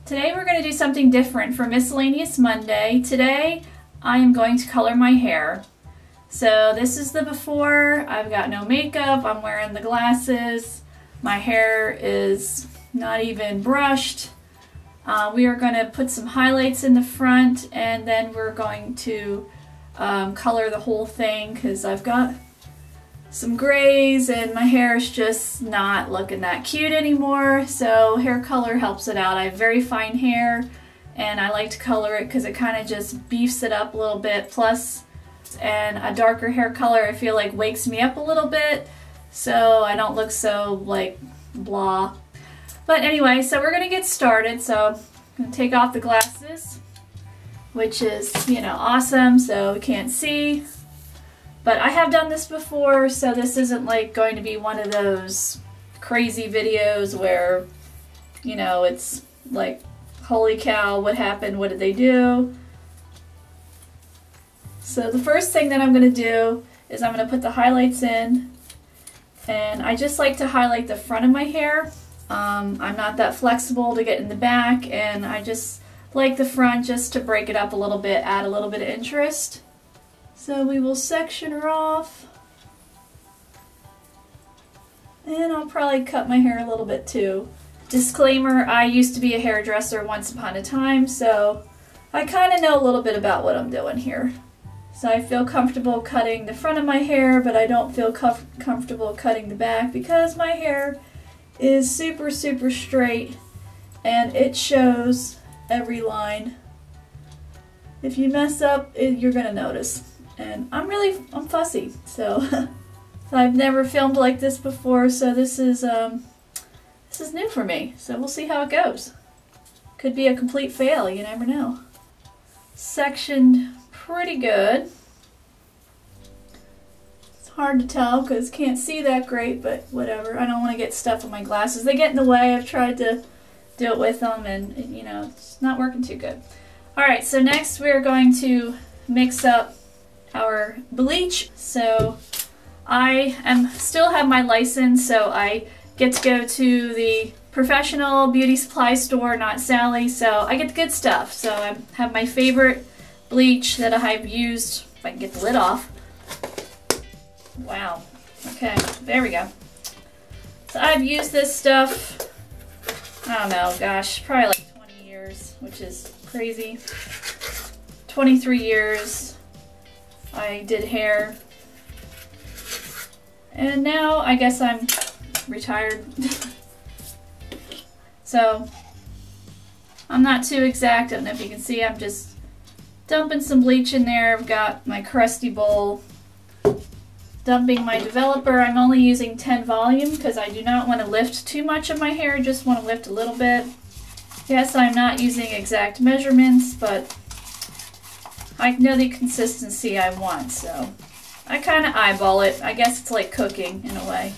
Today we're going to do something different for Miscellaneous Monday. Today I am going to color my hair. So this is the before. I've got no makeup, I'm wearing the glasses, my hair is not even brushed. We are going to put some highlights in the front and then we're going to color the whole thing because I've got some grays and my hair is just not looking that cute anymore, so hair color helps it out. I have very fine hair and I like to color it because it kind of just beefs it up a little bit, plus and a darker hair color I feel like wakes me up a little bit so I don't look so like blah. But anyway, so we're gonna get started. So I'm gonna take off the glasses, which is, you know, awesome so we can't see. But I have done this before, so this isn't like going to be one of those crazy videos where, you know, it's like, holy cow, what happened, what did they do? So the first thing that I'm going to do is I'm going to put the highlights in, and I just like to highlight the front of my hair. I'm not that flexible to get in the back, and I just like the front just to break it up a little bit, add a little bit of interest. So we will section her off, and I'll probably cut my hair a little bit too. Disclaimer, I used to be a hairdresser once upon a time, so I kind of know a little bit about what I'm doing here. So I feel comfortable cutting the front of my hair, but I don't feel comfortable cutting the back because my hair is super straight and it shows every line. If you mess up, you're gonna notice. And I'm fussy, so I've never filmed like this before, so this is new for me. So we'll see how it goes. Could be a complete fail, you never know. Sectioned pretty good. It's hard to tell because can't see that great, but whatever. I don't want to get stuff on my glasses. They get in the way. I've tried to do it with them, and you know, it's not working too good. All right, so next we're going to mix up our bleach. So I still have my license, so I get to go to the professional beauty supply store, not Sally, so I get the good stuff. So I have my favorite bleach that I've used. If I can get the lid off. Wow. Okay, there we go. So I've used this stuff, I don't know, gosh, probably like 20 years, which is crazy. 23 years. I did hair, and now I guess I'm retired. So I'm not too exact. I don't know if you can see, I'm just dumping some bleach in there. I've got my crusty bowl, dumping my developer. I'm only using 10 volume because I do not want to lift too much of my hair, just want to lift a little bit. Yes, I'm not using exact measurements, but I know the consistency I want, so I kind of eyeball it. I guess it's like cooking in a way.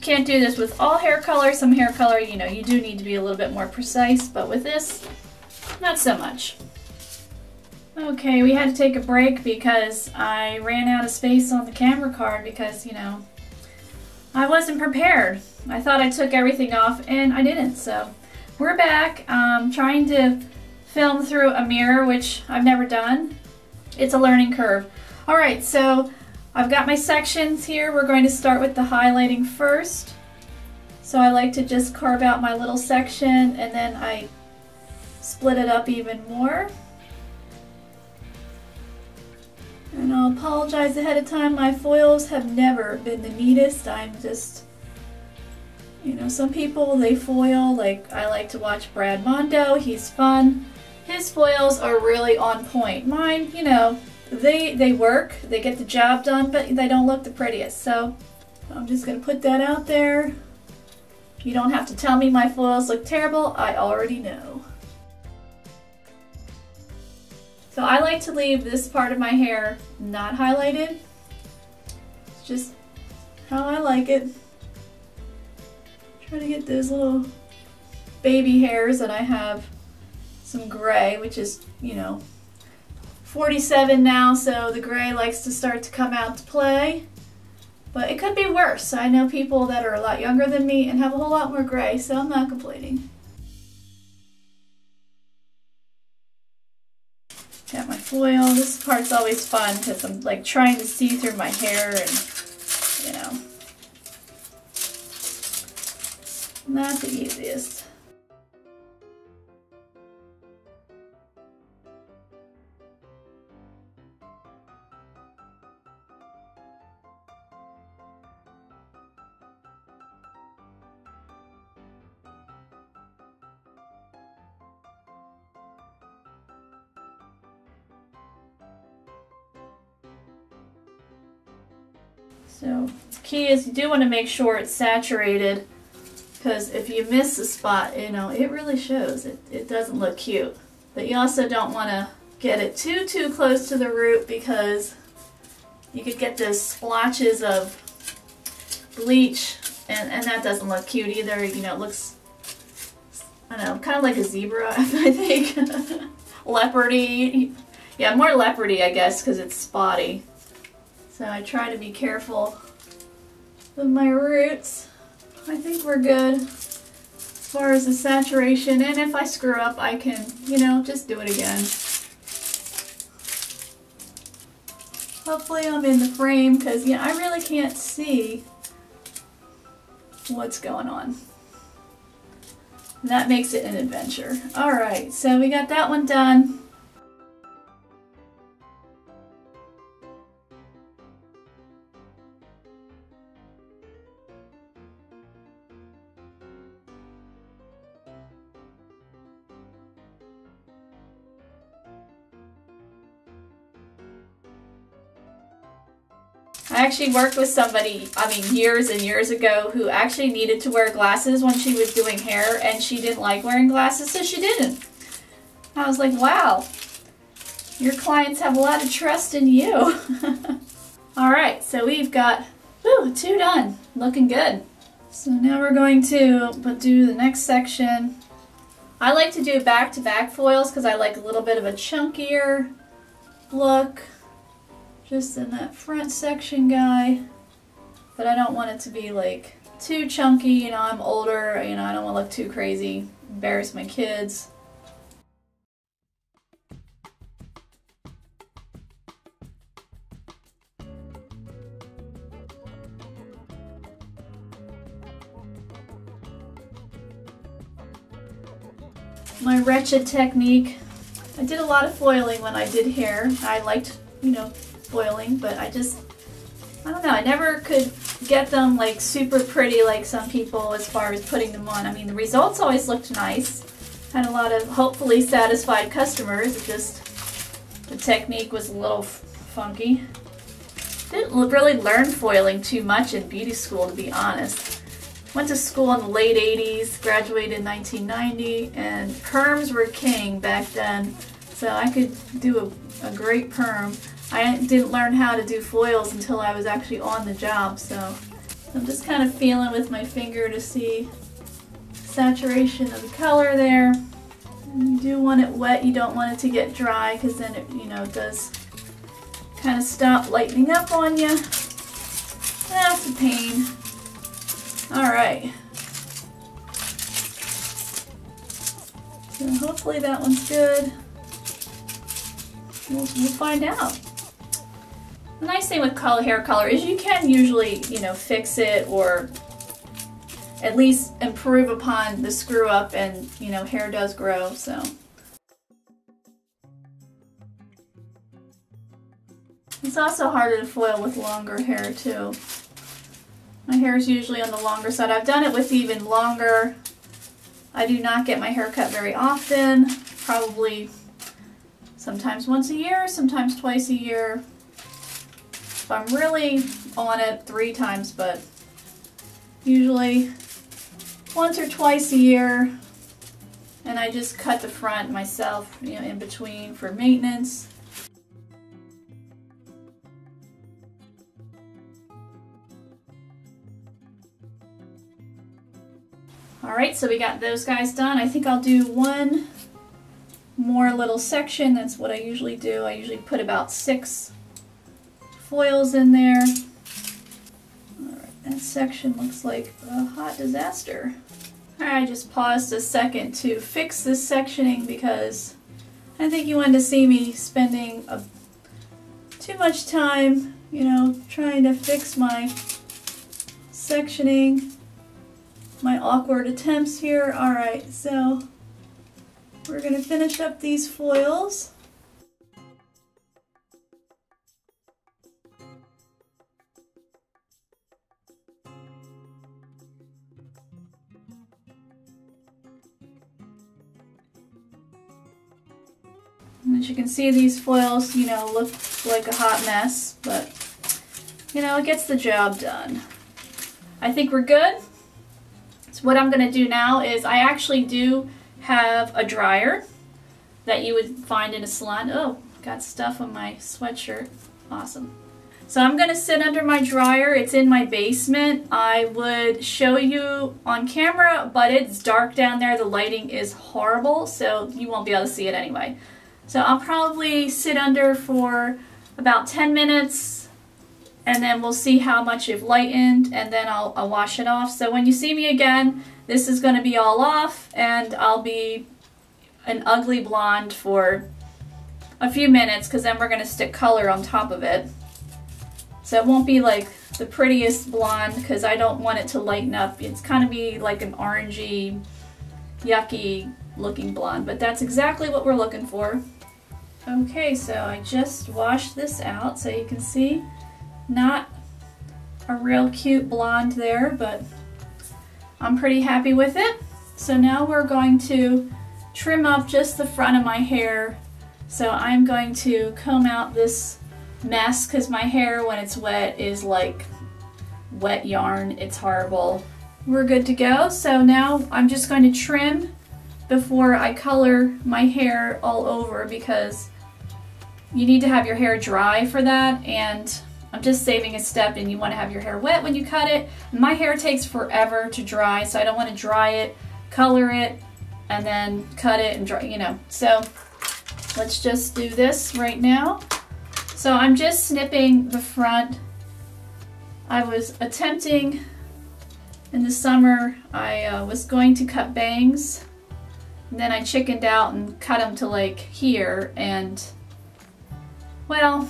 Can't do this with all hair color. Some hair color, you know, you do need to be a little bit more precise, but with this, not so much. Okay, we had to take a break because I ran out of space on the camera card because, you know, I wasn't prepared. I thought I took everything off and I didn't, so we're back. Trying to film through a mirror, which I've never done. It's a learning curve. Alright, so I've got my sections here. We're going to start with the highlighting first. So I like to just carve out my little section and then I split it up even more. And I'll apologize ahead of time, my foils have never been the neatest. I'm just, you know, some people, they foil, like I like to watch Brad Mondo, he's fun. His foils are really on point. Mine, you know, they work, they get the job done, but they don't look the prettiest. So I'm just going to put that out there. You don't have to tell me my foils look terrible, I already know. So I like to leave this part of my hair not highlighted. It's just how I like it. Try to get those little baby hairs, and I have some gray, which is, you know, 47 now, so the gray likes to start to come out to play. But it could be worse. I know people that are a lot younger than me and have a whole lot more gray, so I'm not complaining. foil. This part's always fun because I'm like trying to see through my hair and, you know, not the easiest. So the key is you do want to make sure it's saturated, because if you miss a spot, you know, it really shows. It doesn't look cute. But you also don't want to get it too close to the root, because you could get those splotches of bleach, and that doesn't look cute either. You know, it looks, I don't know, kind of like a zebra, I think. Leopardy. Yeah, more leopardy, I guess, because it's spotty. So I try to be careful with my roots. I think we're good as far as the saturation, and if I screw up, I can, you know, just do it again. Hopefully I'm in the frame, because, yeah, I really can't see what's going on. And that makes it an adventure. Alright, so we got that one done. I actually worked with somebody, I mean years and years ago, who actually needed to wear glasses when she was doing hair, and she didn't like wearing glasses, so she didn't. I was like, wow, your clients have a lot of trust in you. Alright, so we've got 2 done. Looking good. So now we're going to do the next section. I like to do back-to-back foils because I like a little bit of a chunkier look. Just in that front section, guy. But I don't want it to be like too chunky, you know, I'm older, you know, I don't want to look too crazy, embarrass my kids. My wretched technique. I did a lot of foiling when I did hair. I liked, you know, foiling, but I don't know, I never could get them like super pretty like some people as far as putting them on. I mean, the results always looked nice. Had a lot of hopefully satisfied customers. It just, the technique was a little funky. Didn't really learn foiling too much in beauty school, to be honest. Went to school in the late 80s, graduated in 1990, and perms were king back then. So I could do a great perm. I didn't learn how to do foils until I was actually on the job, so I'm just kind of feeling with my finger to see saturation of the color there. And you do want it wet, you don't want it to get dry, because then it, you know, it does kind of stop lightening up on you. That's a pain. Alright. So hopefully that one's good. We'll find out. The nice thing with hair color is you can usually, you know, fix it or at least improve upon the screw up, and, you know, hair does grow, so. It's also harder to foil with longer hair too. My hair is usually on the longer side. I've done it with even longer. I do not get my hair cut very often, probably sometimes once a year, sometimes twice a year. If I'm really on it, 3 times, but usually once or twice a year. And I just cut the front myself, you know, in between for maintenance. Alright, so we got those guys done. I think I'll do one more little section. That's what I usually do. I usually put about 6 foils in there. Alright, that section looks like a hot disaster. Alright, I just paused a second to fix this sectioning because I think you wanted to see me spending too much time, you know, trying to fix my sectioning, my awkward attempts here. Alright, so we're going to finish up these foils. As you can see, these foils, you know, look like a hot mess, but, you know, it gets the job done. I think we're good. So what I'm going to do now is I actually do have a dryer that you would find in a salon. Oh, got stuff on my sweatshirt. Awesome. So I'm going to sit under my dryer. It's in my basement. I would show you on camera, but it's dark down there. The lighting is horrible, so you won't be able to see it anyway. So I'll probably sit under for about 10 minutes and then we'll see how much you've lightened and then I'll wash it off. So when you see me again, this is going to be all off and I'll be an ugly blonde for a few minutes because then we're going to stick color on top of it. So it won't be like the prettiest blonde because I don't want it to lighten up. It's kind of be like an orangey, yucky looking blonde, but that's exactly what we're looking for. Okay, so I just washed this out so you can see not a real cute blonde there, but I'm pretty happy with it. So now we're going to trim up just the front of my hair. So I'm going to comb out this mess because my hair when it's wet is like wet yarn. It's horrible. We're good to go. So now I'm just going to trim before I color my hair all over because you need to have your hair dry for that, and I'm just saving a step and you want to have your hair wet when you cut it. My hair takes forever to dry, so I don't want to dry it, color it, and then cut it and dry, you know. So let's just do this right now. So I'm just snipping the front. I was attempting in the summer, I was going to cut bangs. And then I chickened out and cut them to like here, and well,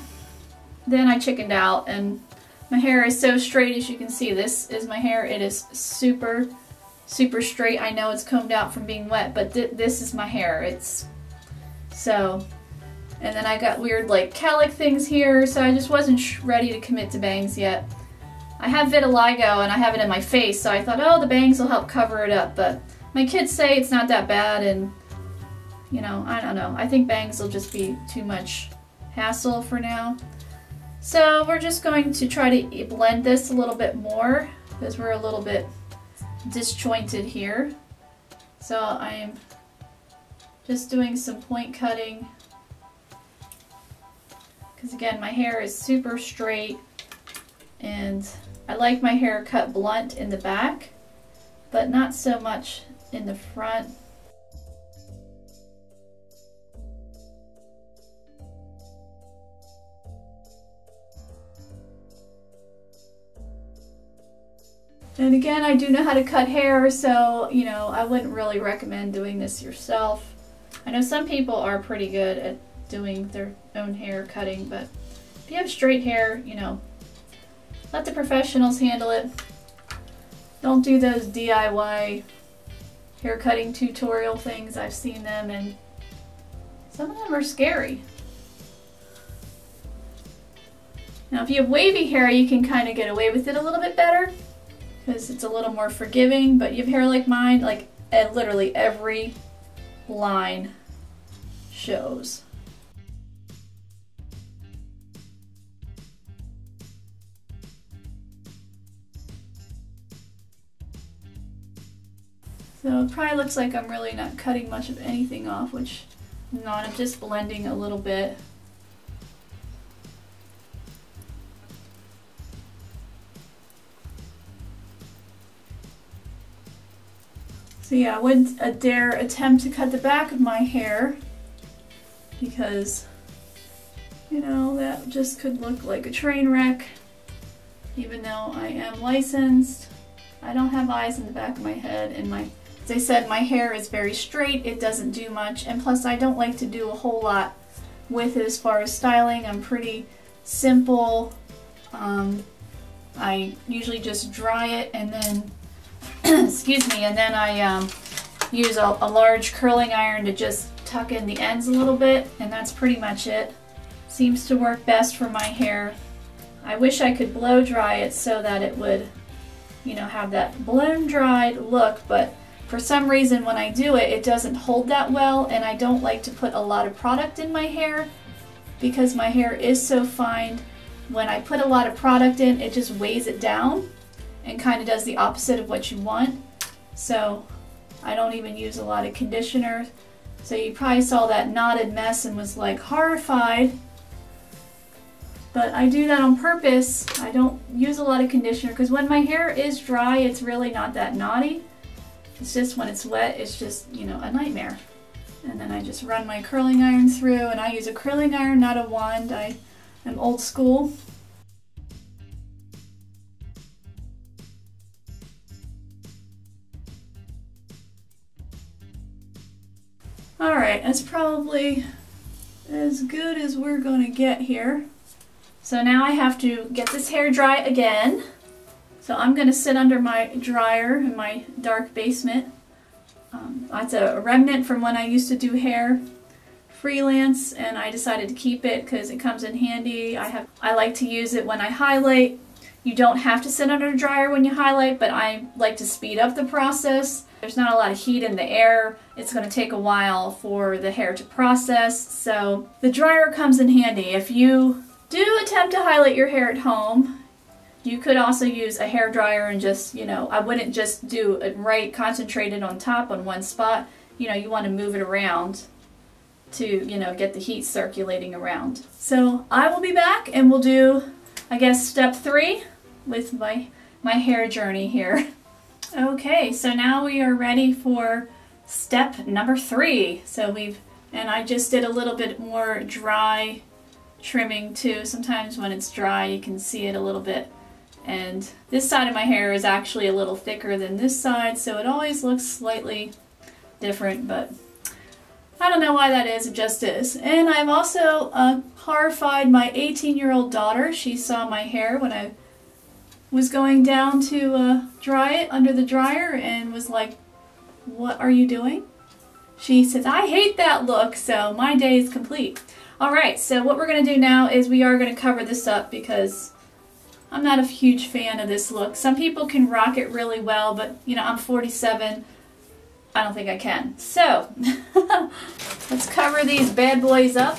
then I chickened out and my hair is so straight. As you can see, this is my hair. It is super, super straight. I know it's combed out from being wet, but this is my hair. It's so, and then I got weird like cowlick things here, so I just wasn't ready to commit to bangs yet. I have vitiligo and I have it in my face, so I thought, oh, the bangs will help cover it up, but my kids say it's not that bad, and you know, I don't know. I think bangs will just be too much hassle for now. So we're just going to try to blend this a little bit more because we're a little bit disjointed here. So I'm just doing some point cutting because again, my hair is super straight and I like my hair cut blunt in the back, but not so much in the front. And again, I do know how to cut hair, so, you know, I wouldn't really recommend doing this yourself. I know some people are pretty good at doing their own hair cutting, but if you have straight hair, you know, let the professionals handle it. Don't do those DIY hair cutting tutorial things. I've seen them and some of them are scary. Now if you have wavy hair, you can kind of get away with it a little bit better because it's a little more forgiving, but you have hair like mine, like literally every line shows. So it probably looks like I'm really not cutting much of anything off, which I'm not. I'm just blending a little bit. So yeah, I wouldn't dare attempt to cut the back of my hair because, you know, that just could look like a train wreck. Even though I am licensed, I don't have eyes in the back of my head, and it's As I said, my hair is very straight, it doesn't do much, and plus I don't like to do a whole lot with it as far as styling. I'm pretty simple. I usually just dry it and then, excuse me, and then I use a large curling iron to just tuck in the ends a little bit, and that's pretty much it. Seems to work best for my hair. I wish I could blow dry it so that it would, you know, have that blown dried look, but for some reason when I do it, it doesn't hold that well, and I don't like to put a lot of product in my hair because my hair is so fine. When I put a lot of product in, it just weighs it down and kind of does the opposite of what you want. So I don't even use a lot of conditioner. So you probably saw that knotted mess and was like horrified. But I do that on purpose. I don't use a lot of conditioner because when my hair is dry, it's really not that knotty. It's just when it's wet, it's just, you know, a nightmare. And then I just run my curling iron through, and I use a curling iron, not a wand. I'm old school. Alright, that's probably as good as we're going to get here. So now I have to get this hair dry again. So I'm going to sit under my dryer in my dark basement. That's a remnant from when I used to do hair freelance, and I decided to keep it because it comes in handy. I like to use it when I highlight. You don't have to sit under a dryer when you highlight, but I like to speed up the process. There's not a lot of heat in the air. It's going to take a while for the hair to process, so the dryer comes in handy. If you do attempt to highlight your hair at home, you could also use a hair dryer and just, you know, I wouldn't just do it right concentrated on top on one spot. You know, you want to move it around to, you know, get the heat circulating around. So I will be back and we'll do, I guess, step 3 with my hair journey here. Okay, so now we are ready for step number 3. So and I just did a little bit more dry trimming too. Sometimes when it's dry you can see it a little bit. And this side of my hair is actually a little thicker than this side, so it always looks slightly different, but I don't know why that is, it just is. And I've also horrified my 18-year-old daughter. She saw my hair when I was going down to dry it under the dryer and was like, "What are you doing?" She says, "I hate that look," so my day is complete. Alright, so what we're going to do now is we are going to cover this up because I'm not a huge fan of this look. Some people can rock it really well, but you know, I'm 47. I don't think I can. So, let's cover these bad boys up.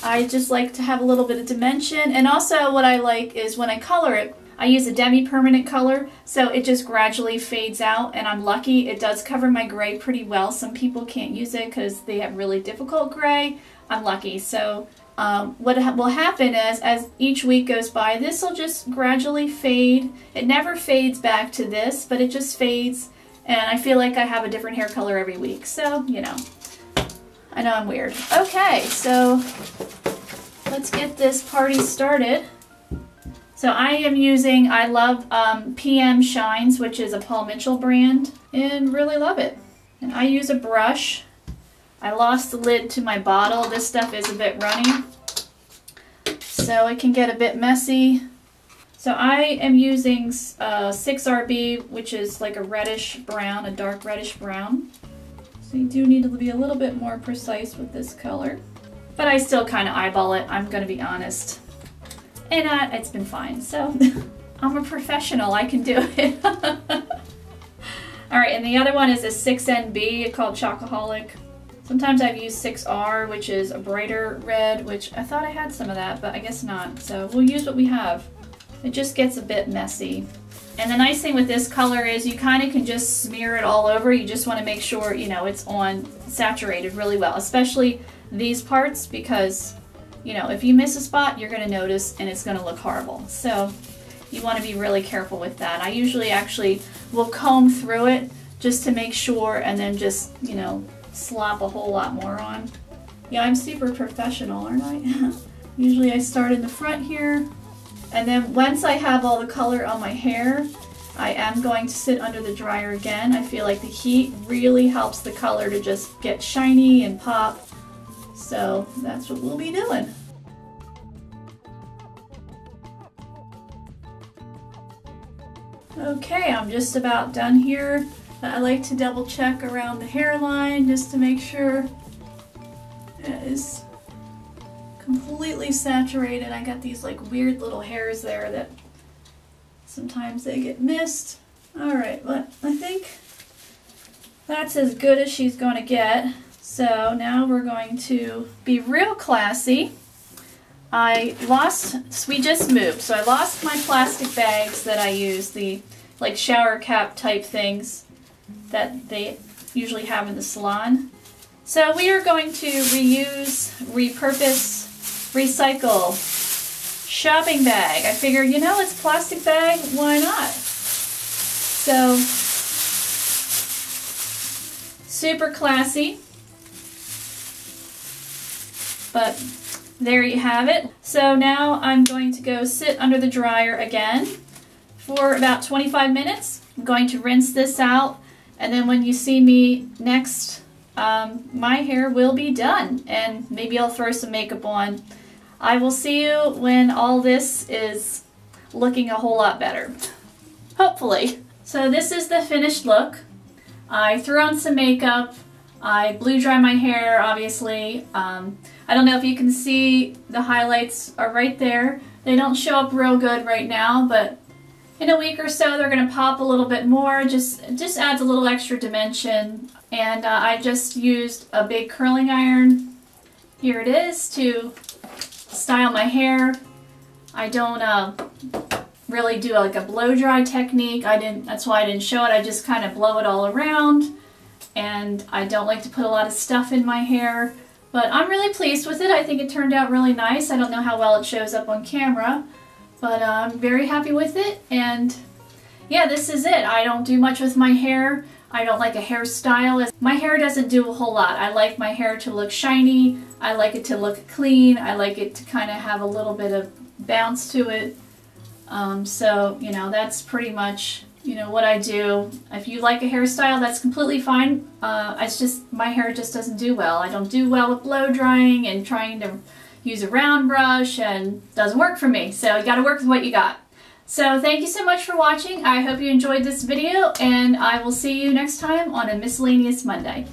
I just like to have a little bit of dimension, and also what I like is when I color it, I use a demi-permanent color, so it just gradually fades out, and I'm lucky it does cover my gray pretty well. Some people can't use it because they have really difficult gray. I'm lucky. So what will happen is, as each week goes by, this will just gradually fade. It never fades back to this, but it just fades, and I feel like I have a different hair color every week. So, you know, I know I'm weird. Okay, so let's get this party started. So I am using, I love PM Shines, which is a Paul Mitchell brand, and really love it. And I use a brush. I lost the lid to my bottle. This stuff is a bit runny, so it can get a bit messy. So I am using 6RB, which is like a reddish brown, a dark reddish brown. So you do need to be a little bit more precise with this color. But I still kind of eyeball it, I'm going to be honest. And it's been fine, so I'm a professional, I can do it. Alright, and the other one is a 6NB called Chocoholic. Sometimes I've used 6R, which is a brighter red, which I thought I had some of that, but I guess not. So we'll use what we have. It just gets a bit messy. And the nice thing with this color is you kind of can just smear it all over. You just want to make sure, you know, it's saturated really well, especially these parts, because, you know, if you miss a spot, you're going to notice and it's going to look horrible. So you want to be really careful with that. I usually actually will comb through it just to make sure, and then just, you know, slop a whole lot more on. Yeah, I'm super professional, aren't I? Usually I start in the front here, and then once I have all the color on my hair, I am going to sit under the dryer again. I feel like the heat really helps the color to just get shiny and pop. So that's what we'll be doing. Okay, I'm just about done here. I like to double check around the hairline just to make sure it is completely saturated. I got these like weird little hairs there that sometimes they get missed. Alright, but I think that's as good as she's going to get. So now we're going to be real classy. We just moved, so I lost my plastic bags that I use, the like shower cap type things that they usually have in the salon. So we are going to reuse, repurpose, recycle shopping bag. I figure, you know, it's a plastic bag, why not? So, super classy, but there you have it. So now I'm going to go sit under the dryer again for about 25 minutes. I'm going to rinse this out, and then when you see me next, my hair will be done, and maybe I'll throw some makeup on. I will see you when all this is looking a whole lot better. Hopefully. So this is the finished look. I threw on some makeup. I blew dry my hair, obviously. I don't know if you can see, the highlights are right there. They don't show up real good right now, but in a week or so they're going to pop a little bit more. Just adds a little extra dimension. And I just used a big curling iron. Here it is to style my hair. I don't really do like a blow dry technique. That's why I didn't show it. I just kind of blow it all around. And I don't like to put a lot of stuff in my hair. But I'm really pleased with it. I think it turned out really nice. I don't know how well it shows up on camera, but I'm very happy with it. And yeah, this is it. I don't do much with my hair. I don't like a hairstyle. My hair doesn't do a whole lot. I like my hair to look shiny. I like it to look clean. I like it to kind of have a little bit of bounce to it. So, you know, that's pretty much, you know, what I do. If you like a hairstyle, that's completely fine. It's just, my hair just doesn't do well. I don't do well with blow drying and trying to use a round brush, and doesn't work for me. So you gotta work with what you got. So thank you so much for watching. I hope you enjoyed this video, and I will see you next time on a Miscellaneous Monday.